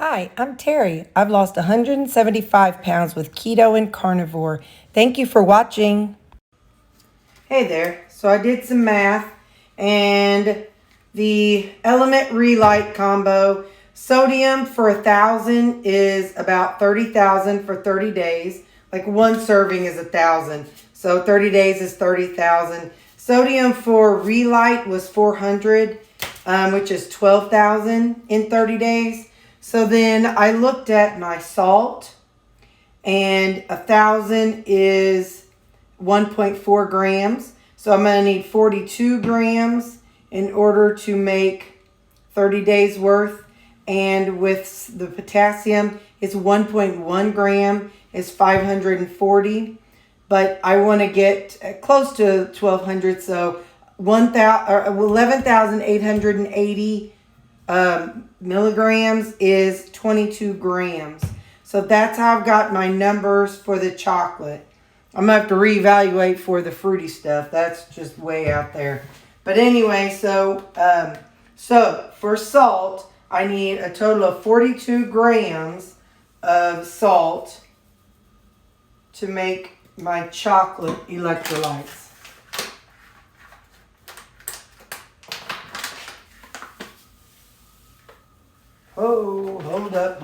Hi, I'm Terry. I've lost 175 pounds with keto and carnivore. Thank you for watching. Hey there. So I did some math and the LMNT Relyte combo, sodium for 1,000 is about 30,000 for 30 days. Like one serving is 1,000. So 30 days is 30,000. Sodium for Relyte was 400, which is 12,000 in 30 days. So then I looked at my salt, and 1,000 is 1.4 grams. So I'm going to need 42 grams in order to make 30 days worth. And with the potassium, it's 1.1 gram is 540. But I want to get close to 1,200, so 11,880 milligrams is 22 grams. So that's how I've got my numbers for the chocolate. I'm going to have to reevaluate for the fruity stuff. That's just way out there. But anyway, so for salt, I need a total of 42 grams of salt to make my chocolate electrolytes. Oh, hold up.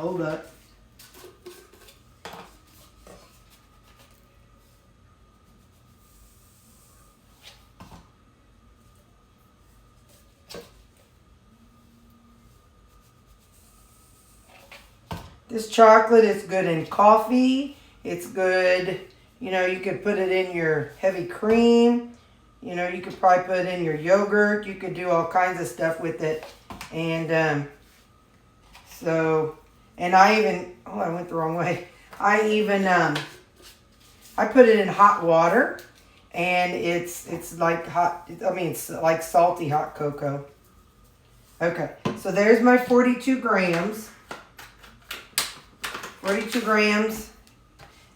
This chocolate is good in coffee. It's good, you could put it in your heavy cream. You could probably put it in your yogurt. You could do all kinds of stuff with it. And I went the wrong way. I put it in hot water, and it's like it's like salty hot cocoa. Okay, so there's my 42 grams. 42 grams.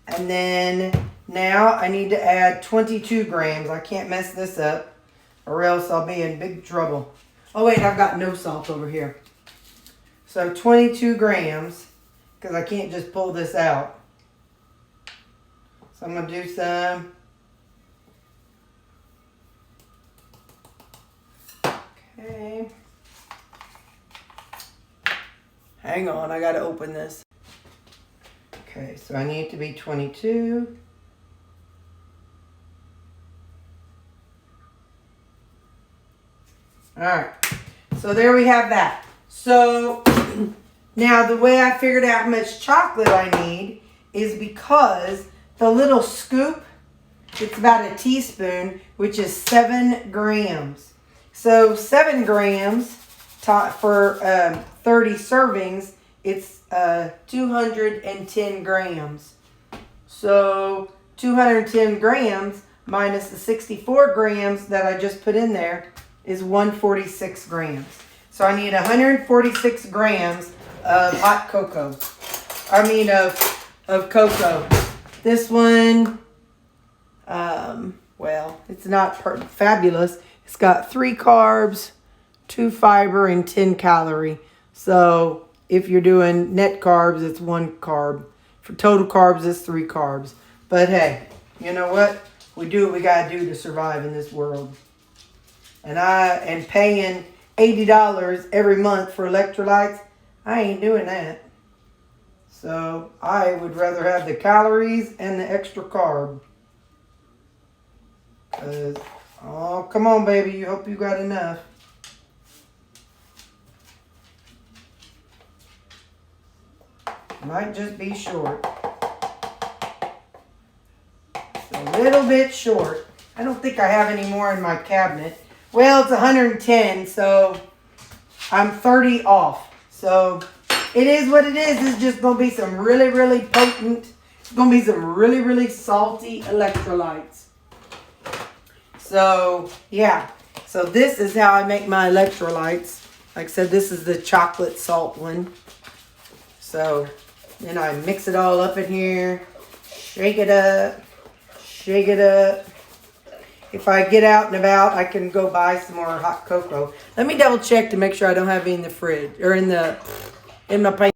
And then now I need to add 22 grams. I can't mess this up or else I'll be in big trouble. Oh wait, I've got no salt over here. So 22 grams, because I can't just pull this out. So I'm going to do some. Okay. Hang on, I got to open this. Okay, so I need to be 22. All right, so there we have that. So now the way I figured out how much chocolate I need is because the little scoop, it's about a teaspoon, which is 7 grams. So 7 grams for 30 servings, it's 210 grams. So 210 grams minus the 64 grams that I just put in there is 146 grams. So I need 146 grams of hot cocoa. Of cocoa. This one, well, it's not fabulous. It's got 3 carbs, 2 fiber, and 10 calorie. So if you're doing net carbs, it's 1 carb. For total carbs, it's 3 carbs. But hey, you know what? We do what we got to do to survive in this world. And paying $80 every month for electrolytes, I ain't doing that. So I would rather have the calories and the extra carb. Oh, come on, baby. You hope you got enough. Might just be short. Just a little bit short. I don't think I have any more in my cabinet. Well, it's 110, so I'm 30 off. So it is what it is. It's just going to be some really, really potent. It's going to be some really, really salty electrolytes. So, yeah. So this is how I make my electrolytes. Like I said, this is the chocolate salt one. So then I mix it all up in here. Shake it up. Shake it up. If I get out and about, I can go buy some more hot cocoa. Let me double check to make sure I don't have any in the fridge or in my pan.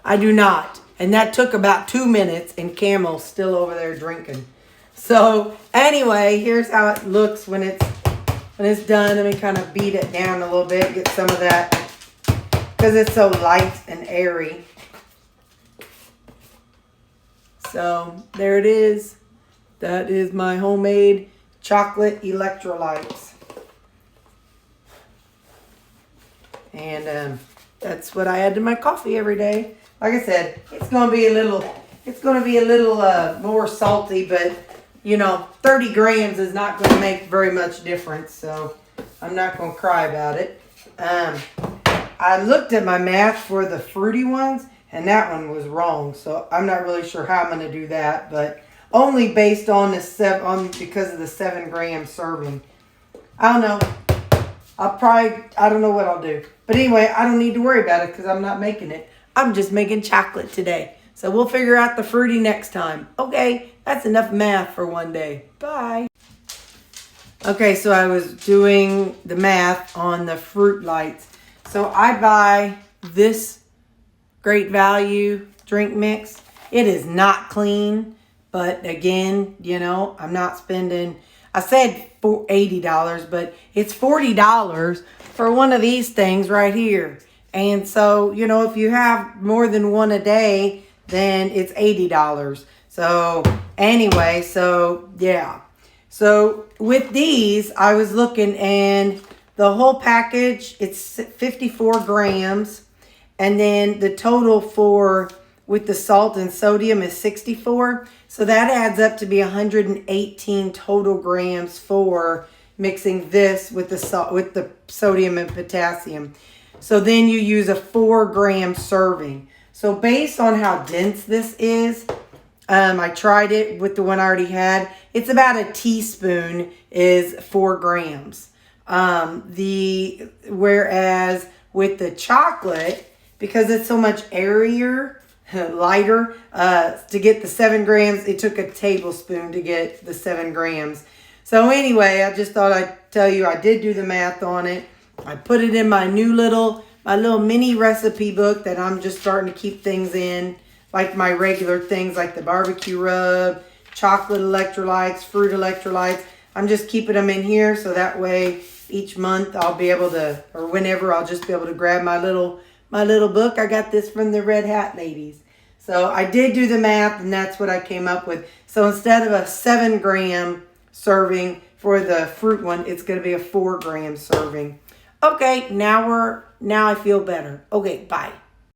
I do not. And that took about 2 minutes, and Camel's still over there drinking. So anyway, here's how it looks when it's done. Let me kind of beat it down a little bit, get some of that, because it's so light and airy. So there it is. That is my homemade chocolate electrolytes. And that's what I add to my coffee every day. Like I said, it's going to be a little more salty, but you know, 30 grams is not going to make very much difference, so I'm not going to cry about it. I looked at my math for the fruity ones, and that one was wrong, so I'm not really sure how I'm going to do that, but only based on because of the 7 gram serving. I don't know. I don't know what I'll do. But anyway, I don't need to worry about it because I'm not making it. I'm just making chocolate today. So we'll figure out the fruity next time. Okay, that's enough math for one day. Bye. Okay, so I was doing the math on the fruit lights. So I buy this Great Value drink mix. It is not clean, but again, you know, I'm not spending, I said $80, but it's $40 for one of these things right here. And so, you know, if you have more than one a day, then it's $80. So anyway, so yeah. So with these, I was looking, and the whole package, it's 54 grams. And then the total with the salt and sodium is 64. So that adds up to be 118 total grams for mixing this with the sodium and potassium. So then you use a 4 gram serving. So based on how dense this is, I tried it with the one I already had. It's about a teaspoon is 4 grams. Whereas with the chocolate, because it's so much airier, lighter, to get the 7 grams, it took a tablespoon to get the 7 grams. So anyway, I just thought I'd tell you, I did do the math on it. I put it in my little mini recipe book that I'm just starting to keep things in, like my regular things like the barbecue rub, chocolate electrolytes, fruit electrolytes. I'm just keeping them in here so that way each month I'll be able to, or whenever, I'll just be able to grab my little book. I got this from the Red Hat ladies. So I did do the math, and that's what I came up with. So instead of a 7 gram serving for the fruit one, it's going to be a 4 gram serving. Okay, now I feel better. Okay, bye.